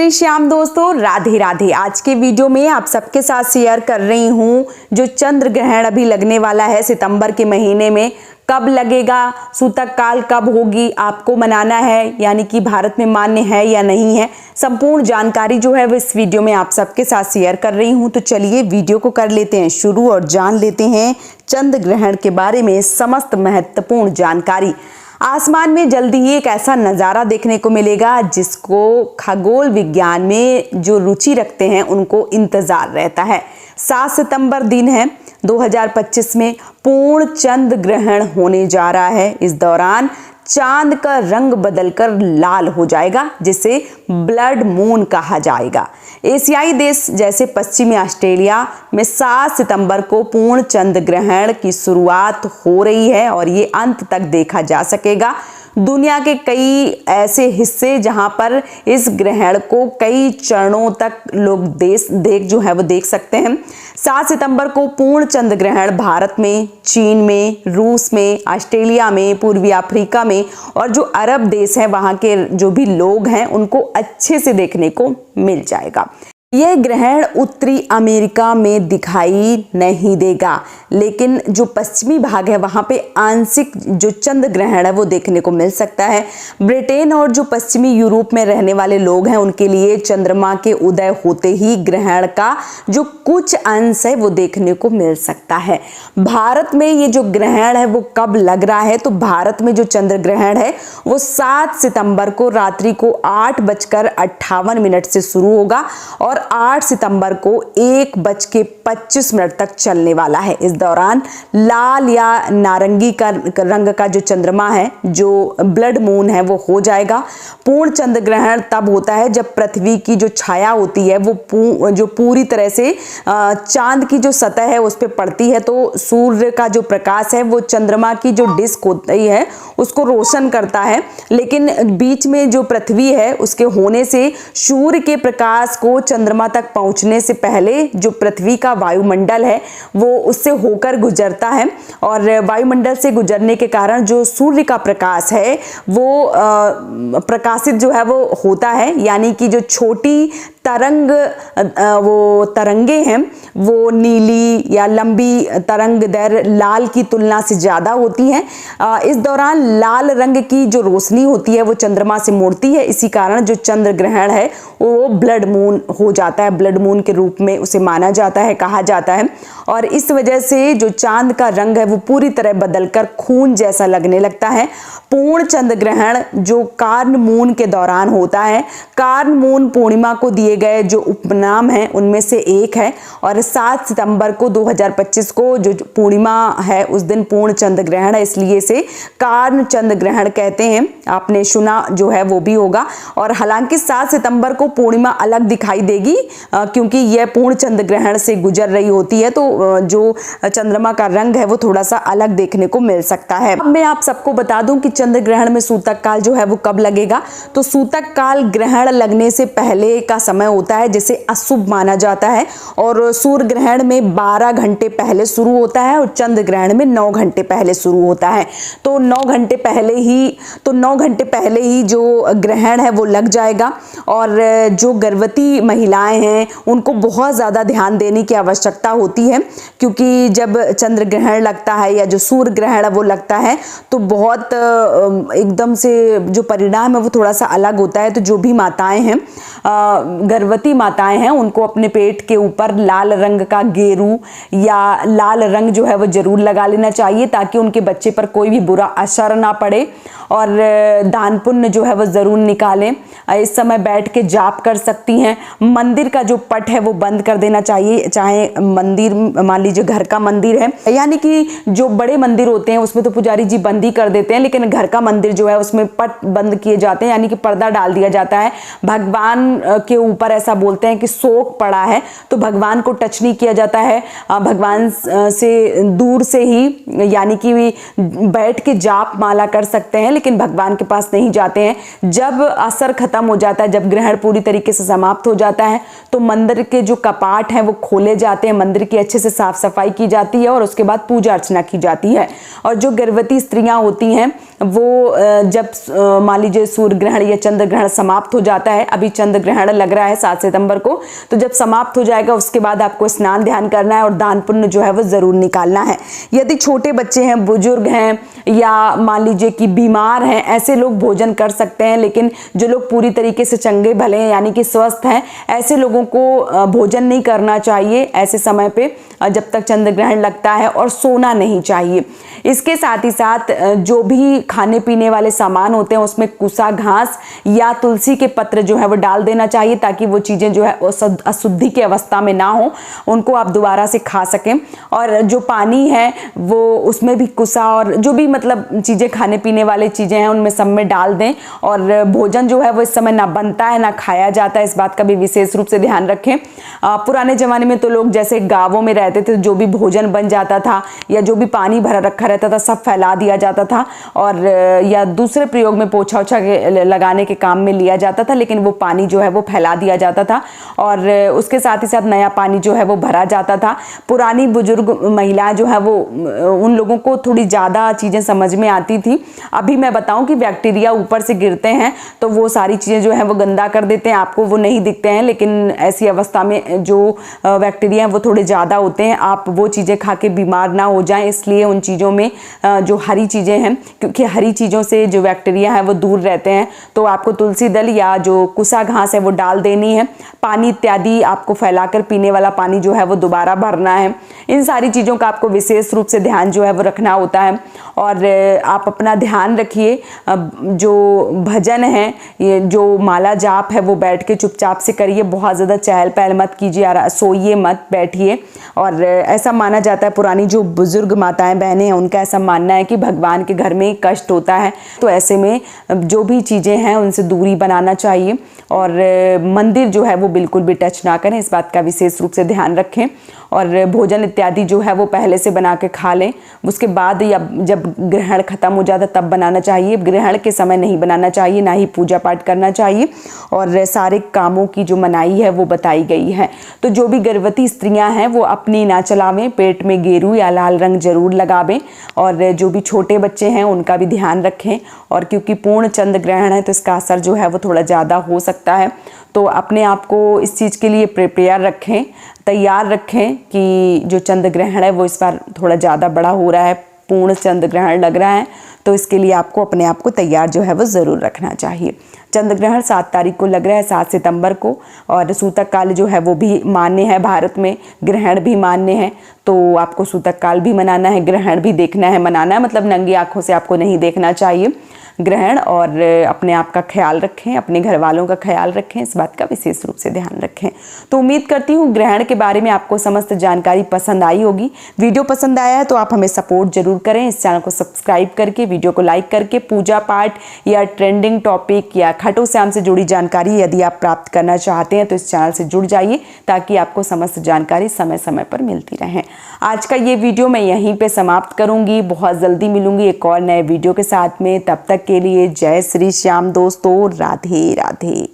श्याम दोस्तों, राधे राधे। आज के वीडियो में आप सबके साथ शेयर कर रही हूँ जो चंद्र ग्रहण अभी लगने वाला है सितंबर के महीने में। कब लगेगा, सूतक काल कब होगी, आपको मनाना है यानी कि भारत में मान्य है या नहीं है, संपूर्ण जानकारी जो है वो इस वीडियो में आप सबके साथ शेयर कर रही हूँ। तो चलिए वीडियो को कर लेते हैं शुरू और जान लेते हैं चंद्र ग्रहण के बारे में समस्त महत्वपूर्ण जानकारी। आसमान में जल्दी ही एक ऐसा नज़ारा देखने को मिलेगा जिसको खगोल विज्ञान में जो रुचि रखते हैं उनको इंतज़ार रहता है। 7 सितंबर दिन है 2025 में पूर्ण चंद्र ग्रहण होने जा रहा है। इस दौरान चांद का रंग बदलकर लाल हो जाएगा जिसे ब्लड मून कहा जाएगा। एशियाई देश जैसे पश्चिमी ऑस्ट्रेलिया में 7 सितंबर को पूर्ण चंद्र ग्रहण की शुरुआत हो रही है और ये अंत तक देखा जा सकेगा। दुनिया के कई ऐसे हिस्से जहां पर इस ग्रहण को कई चरणों तक लोग देख सकते हैं। 7 सितंबर को पूर्ण चंद्र ग्रहण भारत में, चीन में, रूस में, ऑस्ट्रेलिया में, पूर्वी अफ्रीका में और जो अरब देश हैं वहां के जो भी लोग हैं उनको अच्छे से देखने को मिल जाएगा। यह ग्रहण उत्तरी अमेरिका में दिखाई नहीं देगा, लेकिन जो पश्चिमी भाग है वहाँ पे आंशिक जो चंद्र ग्रहण है वो देखने को मिल सकता है। ब्रिटेन और जो पश्चिमी यूरोप में रहने वाले लोग हैं उनके लिए चंद्रमा के उदय होते ही ग्रहण का जो कुछ अंश है वो देखने को मिल सकता है। भारत में ये जो ग्रहण है वो कब लग रहा है, तो भारत में जो चंद्र ग्रहण है वो 7 सितंबर को रात्रि को 8:58 से शुरू होगा और 8 सितंबर को 1:25 तक चलने वाला है। इस दौरान लाल या नारंगी का रंग का जो चंद्रमा है, जो ब्लड मून है, वो हो जाएगा। पूर्ण चंद्र ग्रहण तब होता है जब पृथ्वी की जो छाया होती है वो जो पूरी तरह से चांद की जो सतह है उस पर पड़ती है, तो सूर्य का जो प्रकाश है वो चंद्रमा की जो डिस्क होती है उसको रोशन करता है, लेकिन बीच में जो पृथ्वी है उसके होने से सूर्य के प्रकाश को चंद्रमा तक पहुंचने से पहले जो पृथ्वी का वायुमंडल है वो उससे होकर गुजरता है और वायुमंडल से गुजरने के कारण जो सूर्य का प्रकाश है वो प्रकाशित जो है वो होता है, यानी कि जो छोटी तरंग वो तरंगे हैं वो नीली या लंबी तरंग दैर्घ्य लाल की तुलना से ज़्यादा होती हैं। इस दौरान लाल रंग की जो रोशनी होती है वो चंद्रमा से मुड़ती है, इसी कारण जो चंद्र ग्रहण है वो ब्लड मून हो जाता है, ब्लड मून के रूप में उसे माना जाता है, कहा जाता है। और इस वजह से जो चांद का रंग है वो पूरी तरह बदलकर खून जैसा लगने लगता है। पूर्ण चंद्र ग्रहण जो कार्न मून के दौरान होता है, कार्न मून पूर्णिमा को दिए गए जो उपनाम हैं उनमें से एक है और 7 सितंबर को 2025 को जो पूर्णिमा है उस दिन पूर्ण चंद्र ग्रहण है, इसलिए इसे कार्न चंद्र ग्रहण कहते हैं। आपने सुना जो है वो भी होगा। और हालांकि 7 सितंबर को पूर्णिमा अलग दिखाई देगी क्योंकि यह पूर्ण चंद्र ग्रहण से गुजर रही होती है, तो जो चंद्रमा का रंग है वो थोड़ा सा अलग देखने को मिल सकता है। अब मैं आप सबको बता दूं कि चंद्र ग्रहण में सूतक काल जो है वो कब लगेगा। तो सूतक काल ग्रहण लगने से पहले का समय होता है जिसे अशुभ माना जाता है और सूर्य ग्रहण में 12 घंटे पहले शुरू होता है और चंद्र ग्रहण में 9 घंटे पहले शुरू होता है। तो 9 घंटे पहले ही जो ग्रहण है वो लग जाएगा और जो गर्भवती महिलाएं हैं उनको बहुत ज़्यादा ध्यान देने की आवश्यकता होती है, क्योंकि जब चंद्र ग्रहण लगता है या जो सूर्य ग्रहण है वो लगता है तो बहुत एकदम से जो परिणाम है वो थोड़ा सा अलग होता है। तो जो भी माताएं हैं, गर्भवती माताएं हैं, उनको अपने पेट के ऊपर लाल रंग का गेरू या लाल रंग जो है वो जरूर लगा लेना चाहिए ताकि उनके बच्चे पर कोई भी बुरा असर ना पड़े। और दान पुण्य जो है वो ज़रूर निकालें। इस समय बैठ के जाप कर सकती हैं। मंदिर का जो पट है वो बंद कर देना चाहिए, चाहे मंदिर मान लीजिए घर का मंदिर है, यानी कि जो बड़े मंदिर होते हैं उसमें तो पुजारी जी बंद ही कर देते हैं, लेकिन घर का मंदिर जो है उसमें पट बंद किए जाते हैं, यानी कि पर्दा डाल दिया जाता है। भगवान के ऊपर ऐसा बोलते हैं कि शोक पड़ा है तो भगवान को टच नहीं किया जाता है, भगवान से दूर से ही यानी कि बैठ के जाप माला कर सकते हैं, लेकिन भगवान के पास नहीं जाते हैं। जब असर खत्म हो जाता है, जब ग्रहण पूरी तरीके से समाप्त हो जाता है, तो मंदिर के जो कपाट हैं वो खोले जाते हैं, मंदिर की अच्छे से साफ सफाई की जाती है और उसके बाद पूजा अर्चना की जाती है। और जो गर्भवती स्त्रियां होती हैं वो जब मान लीजिए सूर्य ग्रहण या चंद्र ग्रहण समाप्त हो जाता है, अभी चंद्र ग्रहण लग रहा है 7 सितंबर को, तो जब समाप्त हो जाएगा उसके बाद आपको स्नान ध्यान करना है और दान पुण्य जो है वो जरूर निकालना है। यदि छोटे बच्चे हैं, बुजुर्ग हैं या मान लीजिए कि बीमार हैं, ऐसे लोग भोजन कर सकते हैं, लेकिन जो लोग पूरी तरीके से चंगे भले हैं यानी कि स्वस्थ हैं, ऐसे लोगों को भोजन नहीं करना चाहिए ऐसे समय पे जब तक चंद्र ग्रहण लगता है, और सोना नहीं चाहिए। इसके साथ ही साथ जो भी खाने पीने वाले सामान होते हैं उसमें कुसा घास या तुलसी के पत्र जो है वो डाल देना चाहिए, ताकि वो चीज़ें जो है अशुद्धि की अवस्था में ना हो, उनको आप दोबारा से खा सकें। और जो पानी है वो उसमें भी कुसा और जो भी मतलब चीज़ें खाने पीने वाले चीज़ें हैं उनमें सब में डाल दें। और भोजन जो है वो इस समय ना बनता है ना खाया जाता है, इस बात का भी विशेष रूप से ध्यान रखें। पुराने ज़माने में तो लोग जैसे गाँवों में रहते थे, जो भी भोजन बन जाता था या जो भी पानी भरा रखा रहता था सब फैला दिया जाता था, और या दूसरे प्रयोग में पोछा ओछा लगाने के काम में लिया जाता था, लेकिन वो पानी जो है वो फैला दिया जाता था और उसके साथ ही साथ नया पानी जो है वो भरा जाता था। पुरानी बुजुर्ग महिलाएं जो है वो उन लोगों को थोड़ी ज़्यादा चीज़ें समझ में आती थी। अभी मैं बताऊं कि बैक्टीरिया ऊपर से गिरते हैं तो वो सारी चीज़ें जो है वो गंदा कर देते हैं, आपको वो नहीं दिखते हैं, लेकिन ऐसी अवस्था में जो बैक्टीरिया हैं वो थोड़े ज़्यादा होते हैं। आप वो चीज़ें खा के बीमार ना हो जाएं, इसलिए उन चीज़ों में जो हरी चीज़ें हैं, क्योंकि हरी चीज़ों से जो बैक्टीरिया है वो दूर रहते हैं, तो आपको तुलसी दल या जो कुसा घास है वो डाल देनी है। पानी इत्यादि आपको फैलाकर पीने वाला पानी जो है वो दोबारा भरना है। इन सारी चीज़ों का आपको विशेष रूप से ध्यान जो है वो रखना होता है। और आप अपना ध्यान रखिए, जो भजन है, ये जो माला जाप है वो बैठ के चुपचाप से करिए, बहुत ज़्यादा चहल पहल मत कीजिए, सोइए मत, बैठिए। और ऐसा माना जाता है, पुरानी जो बुजुर्ग माताएं बहनें हैं उनका ऐसा मानना है कि भगवान के घर में कष्ट होता है, तो ऐसे में जो भी चीज़ें हैं उनसे दूरी बनाना चाहिए और मंदिर जो है वो बिल्कुल भी टच ना करें, इस बात का विशेष रूप से ध्यान रखें। और भोजन इत्यादि जो है वो पहले से बना के खा लें, उसके बाद या जब ग्रहण खत्म हो जाता तब बनाना चाहिए, ग्रहण के समय नहीं बनाना चाहिए, ना ही पूजा पाठ करना चाहिए। और सारे कामों की जो मनाही है वो बताई गई है। तो जो भी गर्भवती स्त्रियां हैं वो अपनी ना चलावें, पेट में गेरू या लाल रंग जरूर लगावें, और जो भी छोटे बच्चे हैं उनका भी ध्यान रखें। और क्योंकि पूर्ण चंद्र ग्रहण है तो इसका असर जो है वो थोड़ा ज़्यादा हो सकता है, तो अपने आप को इस चीज़ के लिए प्रिपेयर रखें, तैयार रखें कि जो चंद्र ग्रहण है वो इस बार थोड़ा ज़्यादा बड़ा हो रहा है, पूर्ण चंद्र ग्रहण लग रहा है, तो इसके लिए आपको अपने आप को तैयार जो है वो ज़रूर रखना चाहिए। चंद्र ग्रहण 7 तारीख को लग रहा है, 7 सितंबर को, और सूतक काल जो है वो भी मान्य है, भारत में ग्रहण भी मान्य है, तो आपको सूतक काल भी मनाना है, ग्रहण भी देखना है, मनाना है मतलब नंगी आँखों से आपको नहीं देखना चाहिए ग्रहण। और अपने आप का ख्याल रखें, अपने घर वालों का ख्याल रखें, इस बात का विशेष रूप से ध्यान रखें। तो उम्मीद करती हूँ ग्रहण के बारे में आपको समस्त जानकारी पसंद आई होगी। वीडियो पसंद आया है तो आप हमें सपोर्ट जरूर करें, इस चैनल को सब्सक्राइब करके, वीडियो को लाइक करके। पूजा पाठ या ट्रेंडिंग टॉपिक या खाटू श्याम से जुड़ी जानकारी यदि आप प्राप्त करना चाहते हैं तो इस चैनल से जुड़ जाइए, ताकि आपको समस्त जानकारी समय समय पर मिलती रहे। आज का ये वीडियो मैं यहीं पे समाप्त करूंगी, बहुत जल्दी मिलूंगी एक और नए वीडियो के साथ में। तब तक के लिए जय श्री श्याम दोस्तों, राधे राधे।